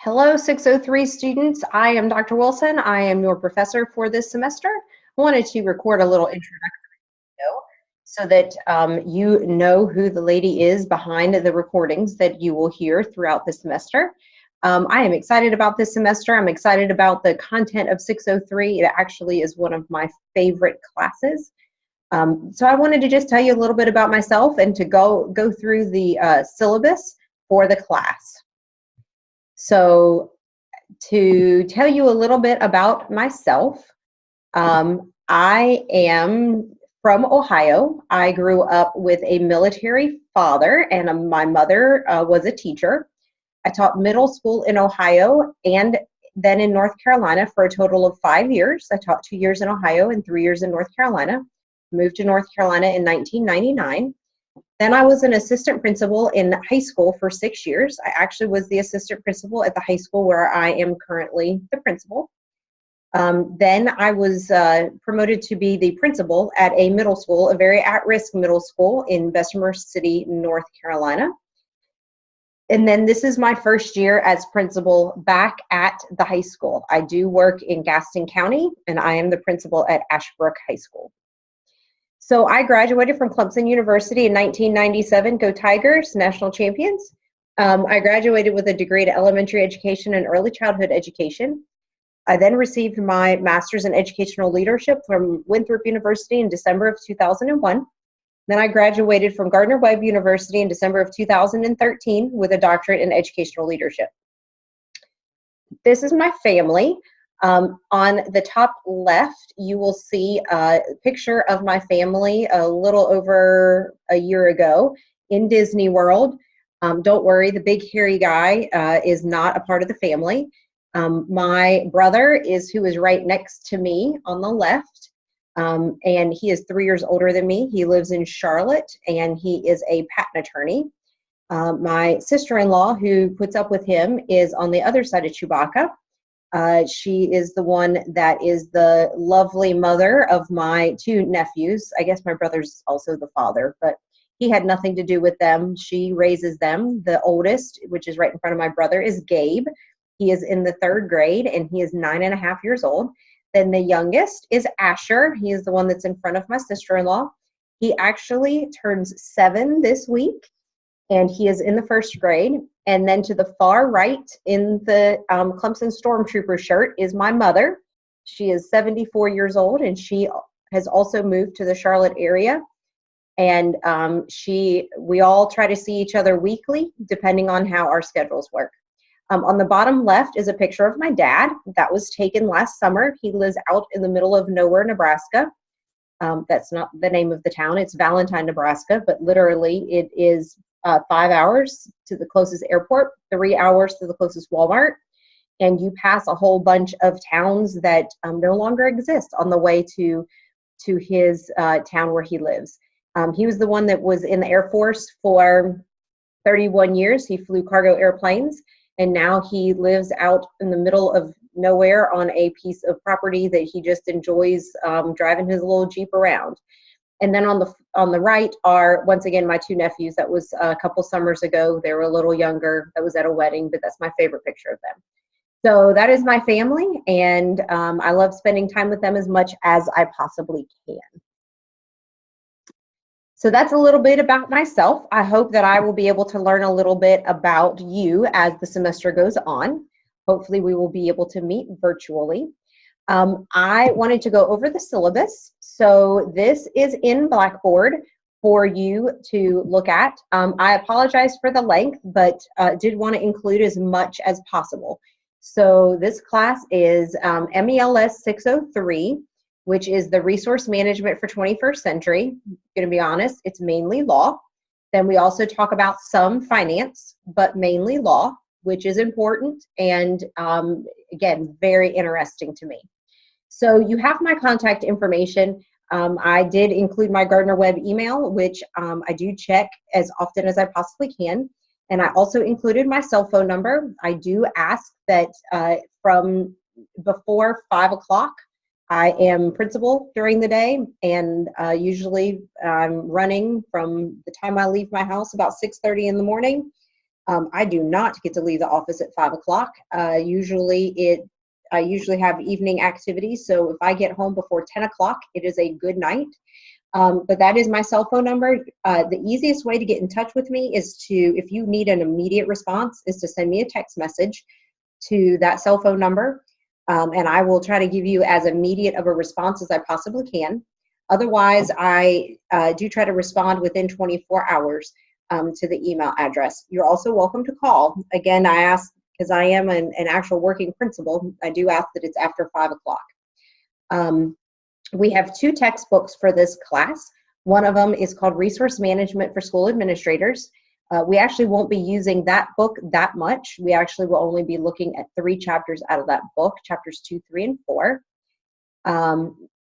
Hello, 603 students. I am Dr. Wilson. I am your professor for this semester. I wanted to record a little introductory video so that you know who the lady is behind the recordings that you will hear throughout the semester. I am excited about this semester. I'm excited about the content of 603. It actually is one of my favorite classes. So I wanted to just tell you a little bit about myself and to go through the syllabus for the class. So to tell you a little bit about myself, I am from Ohio. I grew up with a military father, and my mother was a teacher. I taught middle school in Ohio and then in North Carolina for a total of 5 years. I taught 2 years in Ohio and 3 years in North Carolina. Moved to North Carolina in 1999. Then I was an assistant principal in high school for 6 years. I actually was the assistant principal at the high school where I am currently the principal. Then I was promoted to be the principal at a middle school, a very at-risk middle school in Bessemer City, North Carolina. And then this is my first year as principal back at the high school. I do work in Gaston County, and I am the principal at Ashbrook High School. So I graduated from Clemson University in 1997, go Tigers, national champions. I graduated with a degree in elementary education and early childhood education. I then received my master's in educational leadership from Winthrop University in December of 2001. Then I graduated from Gardner-Webb University in December of 2013 with a doctorate in educational leadership. This is my family. On the top left, you will see a picture of my family a little over a year ago in Disney World. Don't worry, the big hairy guy is not a part of the family. My brother who is right next to me on the left, and he is 3 years older than me. He lives in Charlotte, and he is a patent attorney. My sister-in-law, who puts up with him, is on the other side of Chewbacca. She is the one that is the lovely mother of my two nephews. I guess my brother's also the father, but he had nothing to do with them. She raises them. The oldest, which is right in front of my brother, is Gabe. He is in the 3rd grade, and he is 9.5 years old. Then the youngest is Asher. He is the one that's in front of my sister-in-law. He actually turns 7 this week, and he is in the 1st grade. And then to the far right in the Clemson Stormtrooper shirt is my mother. She is 74 years old, and she has also moved to the Charlotte area. And we all try to see each other weekly, depending on how our schedules work. On the bottom left is a picture of my dad. That was taken last summer. He lives out in the middle of nowhere, Nebraska. That's not the name of the town. It's Valentine, Nebraska, but literally it is 5 hours to the closest airport, 3 hours to the closest Walmart, and you pass a whole bunch of towns that no longer exist on the way to his town where he lives. He was the one that was in the Air Force for 31 years. He flew cargo airplanes, and now he lives out in the middle of nowhere on a piece of property that he just enjoys driving his little Jeep around. And then on the right are, once again, my two nephews. That was a couple summers ago. They were a little younger. That was at a wedding, but that's my favorite picture of them. So that is my family, and I love spending time with them as much as I possibly can. So that's a little bit about myself. I hope that I will be able to learn a little bit about you as the semester goes on. Hopefully we will be able to meet virtually. I wanted to go over the syllabus. So this is in Blackboard for you to look at. I apologize for the length, but did want to include as much as possible. So this class is MELS 603, which is the Resource Management for 21st Century. I'm going to be honest, it's mainly law. Then we also talk about some finance, but mainly law, which is important and, again, very interesting to me. So you have my contact information. I did include my Gardner-Webb email, which I do check as often as I possibly can. And I also included my cell phone number. I do ask that from before 5 o'clock, I am principal during the day, and usually I'm running from the time I leave my house about 6:30 in the morning I do not get to leave the office at 5 o'clock. I usually have evening activities, so if I get home before 10 o'clock, it is a good night. But that is my cell phone number. The easiest way to get in touch with me is if you need an immediate response, is to send me a text message to that cell phone number, and I will try to give you as immediate of a response as I possibly can. Otherwise, I do try to respond within 24 hours to the email address. You're also welcome to call. Again, I ask, because I am an actual working principal, I do ask that it's after 5 o'clock. We have 2 textbooks for this class. One of them is called Resource Management for School Administrators. We actually won't be using that book that much. We actually will only be looking at 3 chapters out of that book, chapters 2, 3, and 4.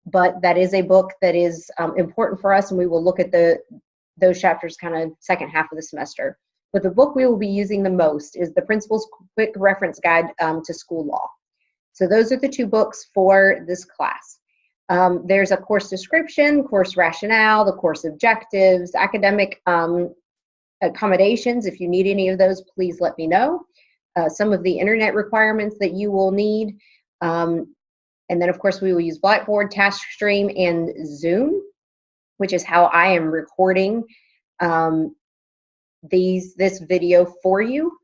But that is a book that is important for us, and we will look at those chapters kind of second half of the semester. But the book we will be using the most is the Principal's Quick Reference Guide to School Law. So those are the 2 books for this class. There's a course description, course rationale, the course objectives, academic accommodations. If you need any of those, please let me know. Some of the internet requirements that you will need. And then, of course, we will use Blackboard, TaskStream, and Zoom, which is how I am recording this video for you.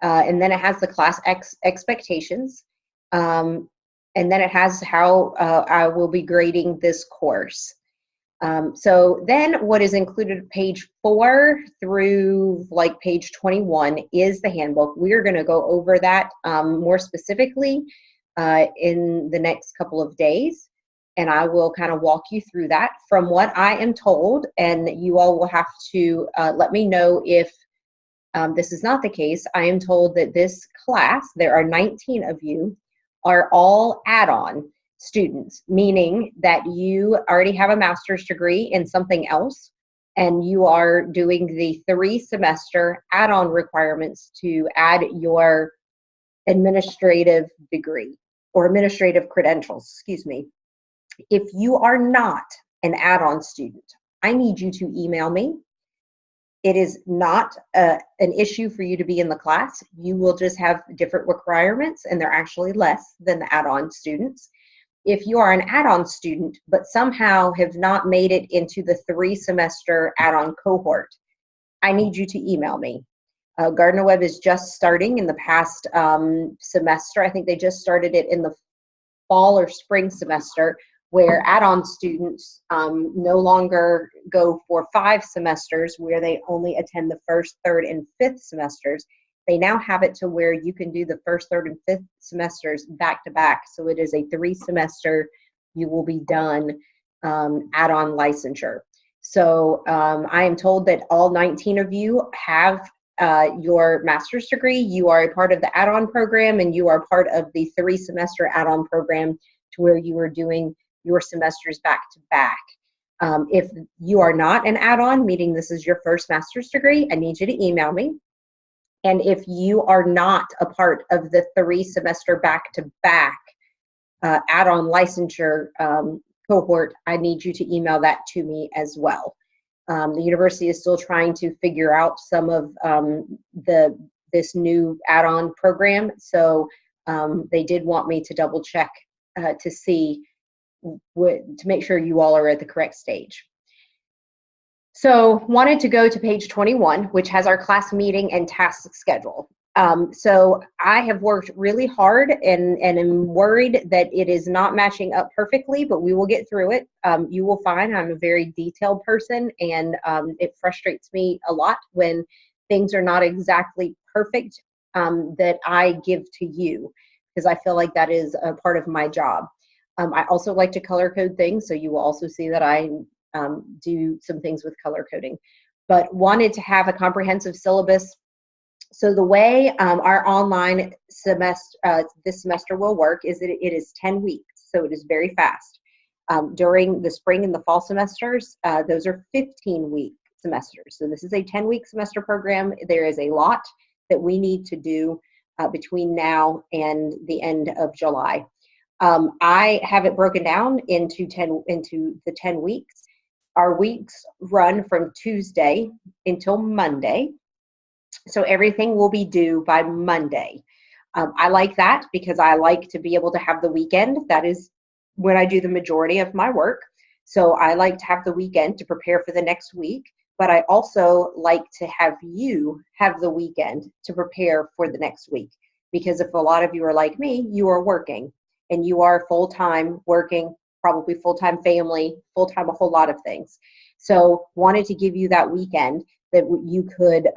And then it has the class expectations. And then it has how I will be grading this course. So then what is included page 4 through like page 21 is the handbook. We are going to go over that more specifically in the next couple of days, and I will kind of walk you through that. From what I am told, and you all will have to let me know if this is not the case, I am told that this class, there are 19 of you, are all add-on students, meaning that you already have a master's degree in something else, and you are doing the 3-semester add-on requirements to add your administrative degree or administrative credentials, excuse me. If you are not an add-on student, I need you to email me. It is not an issue for you to be in the class. You will just have different requirements, and they're actually less than the add-on students. If you are an add-on student, but somehow have not made it into the 3-semester add-on cohort, I need you to email me. Gardner Webb is just starting in the past semester. I think they just started it in the fall or spring semester, where add-on students no longer go for 5 semesters, where they only attend the 1st, 3rd, and 5th semesters. They now have it to where you can do the 1st, 3rd, and 5th semesters back to back. So it is a 3-semester, you will be done add-on licensure. So I am told that all 19 of you have your master's degree. You are a part of the add-on program, and you are part of the 3-semester add-on program to where you are doing your semesters back to back. If you are not an add-on, meaning this is your first master's degree, I need you to email me. And if you are not a part of the 3-semester back-to-back add-on licensure cohort, I need you to email that to me as well. The university is still trying to figure out some of this new add-on program, so they did want me to double check to see to make sure you all are at the correct stage. So wanted to go to page 21, which has our class meeting and task schedule. So I have worked really hard and am worried that it is not matching up perfectly, but we will get through it. You will find I'm a very detailed person, and it frustrates me a lot when things are not exactly perfect that I give to you, because I feel like that is a part of my job. I also like to color code things, so you will also see that I do some things with color coding, but wanted to have a comprehensive syllabus. So the way our online semester, this semester will work is that it is 10 weeks, so it is very fast. During the spring and the fall semesters, those are 15-week semesters. So this is a 10-week semester program. There is a lot that we need to do between now and the end of July. I have it broken down into the 10 weeks. Our weeks run from Tuesday until Monday. So everything will be due by Monday. I like that because I like to be able to have the weekend. That is when I do the majority of my work. So I like to have the weekend to prepare for the next week, but I also like to have you have the weekend to prepare for the next week. Because if a lot of you are like me, you are working and you are full-time working, probably full-time family, full-time a whole lot of things. So wanted to give you that weekend that you could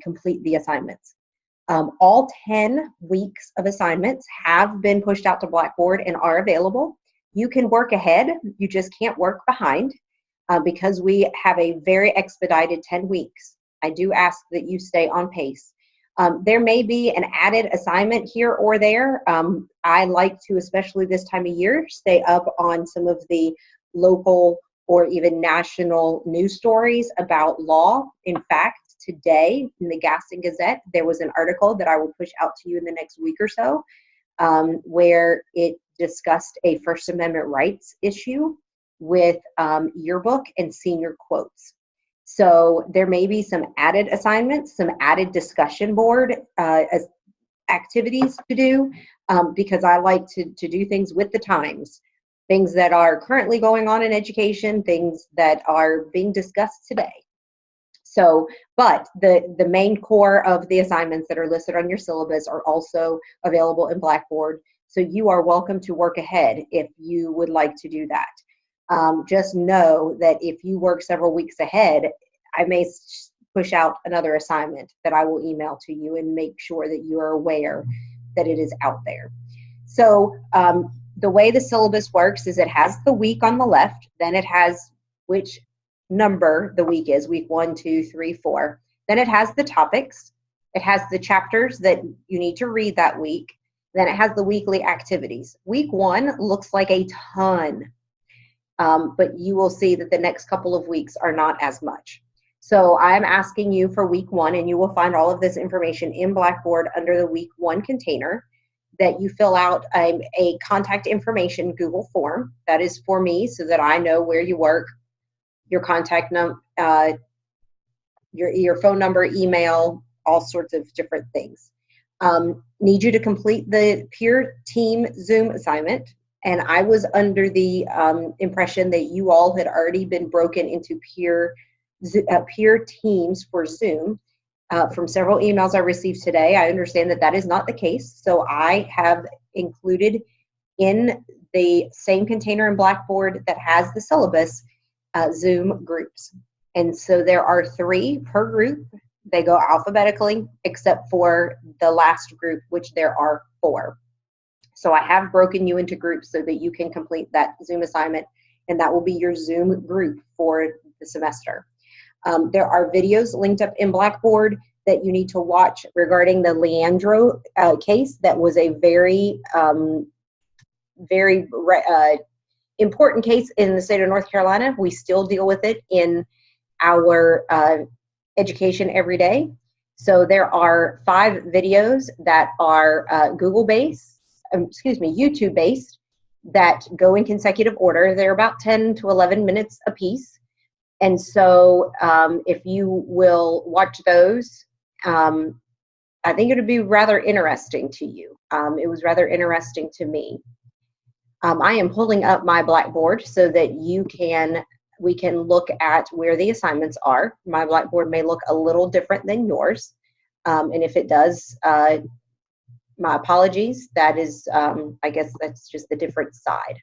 complete the assignments. All 10 weeks of assignments have been pushed out to Blackboard and are available. You can work ahead, you just can't work behind because we have a very expedited 10 weeks. I do ask that you stay on pace. There may be an added assignment here or there. I like to, especially this time of year, stay up on some of the local or even national news stories about law. In fact, today in the Gaston Gazette, there was an article that I will push out to you in the next week or so, where it discussed a First Amendment rights issue with yearbook and senior quotes. So there may be some added assignments, some added discussion board as activities to do, because I like to do things with the times, things that are currently going on in education, things that are being discussed today. So, but the main core of the assignments that are listed on your syllabus are also available in Blackboard. So you are welcome to work ahead if you would like to do that. Just know that if you work several weeks ahead, I may push out another assignment that I will email to you and make sure that you are aware that it is out there. So the way the syllabus works is it has the week on the left, then it has which number the week is, week 1, 2, 3, 4. Then it has the topics. It has the chapters that you need to read that week. Then it has the weekly activities. Week 1 looks like a ton, but you will see that the next couple of weeks are not as much. So I'm asking you for week 1, and you will find all of this information in Blackboard under the week 1 container, that you fill out a contact information Google form. That is for me so that I know where you work, your contact number, your phone number, email, all sorts of different things. Need you to complete the peer team Zoom assignment. And I was under the impression that you all had already been broken into peer teams for Zoom. From several emails I received today, I understand that that is not the case. So I have included in the same container in Blackboard that has the syllabus Zoom groups. And so there are 3 per group. They go alphabetically except for the last group, which there are 4. So I have broken you into groups so that you can complete that Zoom assignment, and that will be your Zoom group for the semester. There are videos linked up in Blackboard that you need to watch regarding the Leandro case. That was a very, very important case in the state of North Carolina. We still deal with it in our education every day. So there are 5 videos that are YouTube-based, that go in consecutive order. They're about 10 to 11 minutes a piece. And so if you will watch those, I think it would be rather interesting to you. It was rather interesting to me. I am pulling up my Blackboard so that we can look at where the assignments are. My Blackboard may look a little different than yours. And if it does, my apologies. That is, I guess that's just the different side.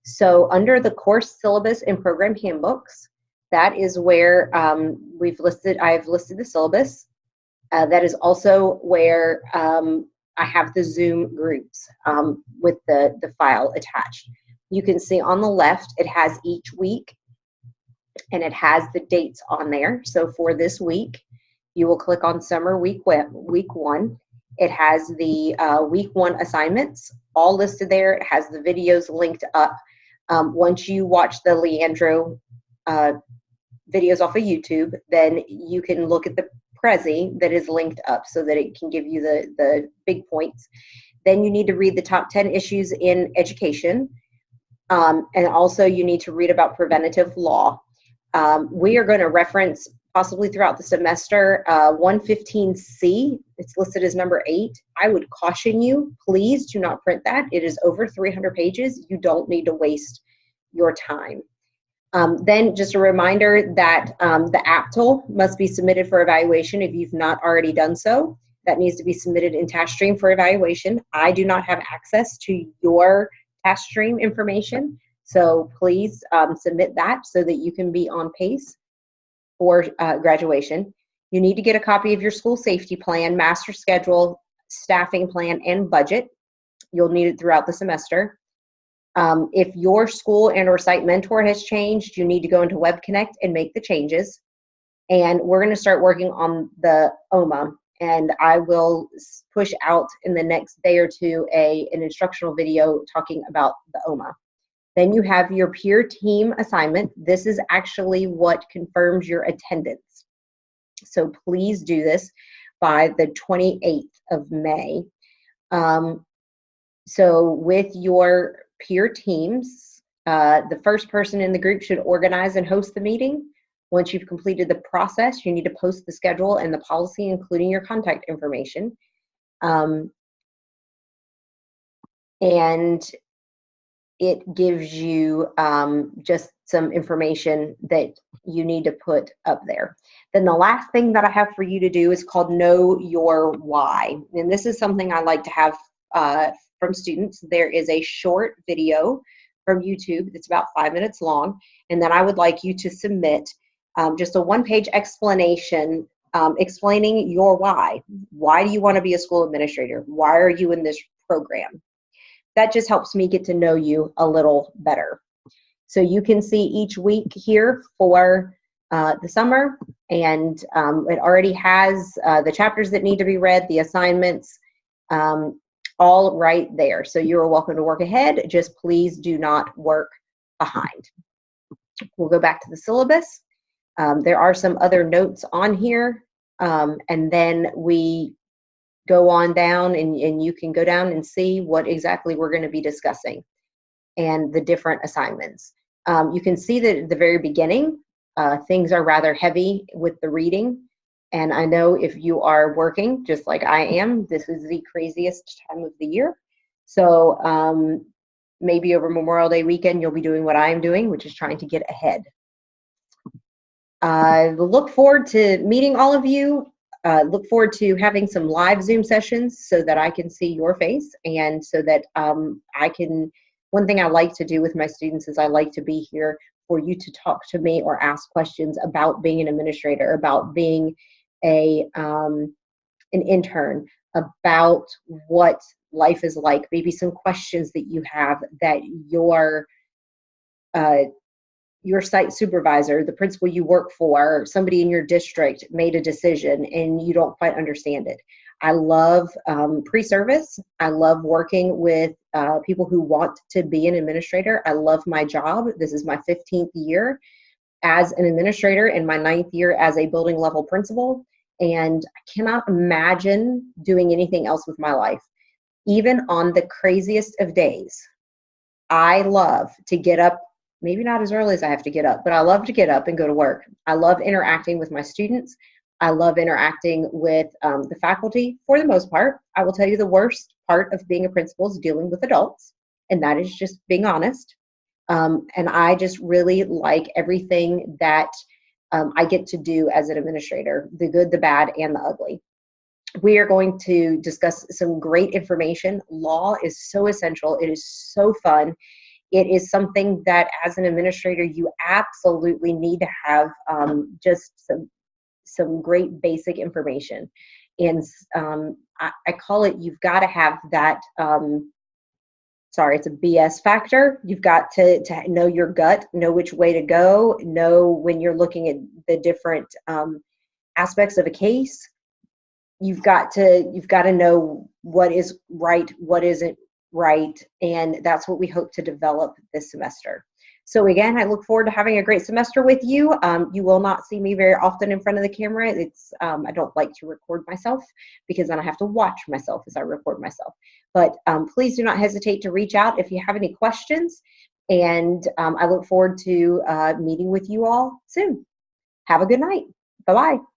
So under the course syllabus and program handbooks, that is where I've listed the syllabus. That is also where I have the Zoom groups with the file attached. You can see on the left, it has each week and it has the dates on there. So for this week, you will click on summer week 1. It has the week 1 assignments all listed there. It has the videos linked up. Once you watch the Leandro videos off of YouTube, then you can look at the Prezi that is linked up so that it can give you the big points. Then you need to read the top 10 issues in education. And also you need to read about preventative law. We are going to reference possibly throughout the semester. 115C, it's listed as number 8. I would caution you, please do not print that. It is over 300 pages. You don't need to waste your time. Then just a reminder that the app tool must be submitted for evaluation if you've not already done so. That needs to be submitted in task stream for evaluation. I do not have access to your task stream information, so please submit that so that you can be on pace for graduation. You need to get a copy of your school safety plan, master schedule, staffing plan, and budget. You'll need it throughout the semester. If your school and or site mentor has changed, you need to go into Web Connect and make the changes. And we're going to start working on the OMA. And I will push out in the next day or two an instructional video talking about the OMA. Then you have your peer team assignment. This is actually what confirms your attendance. So please do this by the 28th of May. So with your peer teams, the first person in the group should organize and host the meeting. Once you've completed the process, you need to post the schedule and the policy, including your contact information. And it gives you just some information that you need to put up there. Then the last thing that I have for you to do is called Know Your Why. And this is something I like to have from students. There is a short video from YouTube that's about 5 minutes long, and then I would like you to submit just a one-page explanation explaining your why. Why do you want to be a school administrator? Why are you in this program? That just helps me get to know you a little better. So you can see each week here for the summer, and it already has the chapters that need to be read, the assignments, all right there. So you're welcome to work ahead, just please do not work behind. We'll go back to the syllabus. There are some other notes on here, and then we go on down and you can go down and see what exactly we're going to be discussing and the different assignments. You can see that at the very beginning, things are rather heavy with the reading. And I know if you are working just like I am, this is the craziest time of the year. So maybe over Memorial Day weekend, you'll be doing what I'm doing, which is trying to get ahead. I look forward to meeting all of you. Look forward to having some live Zoom sessions so that I can see your face, and so that I can, one thing I like to do with my students is I like to be here for you to talk to me or ask questions about being an administrator, about being an intern, about what life is like, maybe some questions that you have that your site supervisor, the principal you work for, somebody in your district made a decision and you don't quite understand it. I love pre-service. I love working with people who want to be an administrator. I love my job. This is my 15th year as an administrator and my 9th year as a building level principal. And I cannot imagine doing anything else with my life. Even on the craziest of days, I love to get up. Maybe not as early as I have to get up, but I love to get up and go to work. I love interacting with my students. I love interacting with the faculty for the most part. I will tell you the worst part of being a principal is dealing with adults, and that is just being honest. And I just really like everything that I get to do as an administrator, the good, the bad, and the ugly. We are going to discuss some great information. Law is so essential. It is so fun. It is something that as an administrator, you absolutely need to have just some great basic information. And I call it, you've got to have that, sorry, it's a BS factor. You've got to know your gut, know which way to go, know when you're looking at the different aspects of a case. You've got to know what is right, what isn't right, and that's what we hope to develop this semester. So again, I look forward to having a great semester with you. You will not see me very often in front of the camera. It's I don't like to record myself because then I have to watch myself as I record myself. But please do not hesitate to reach out if you have any questions, and I look forward to meeting with you all soon. Have a good night. Bye-bye.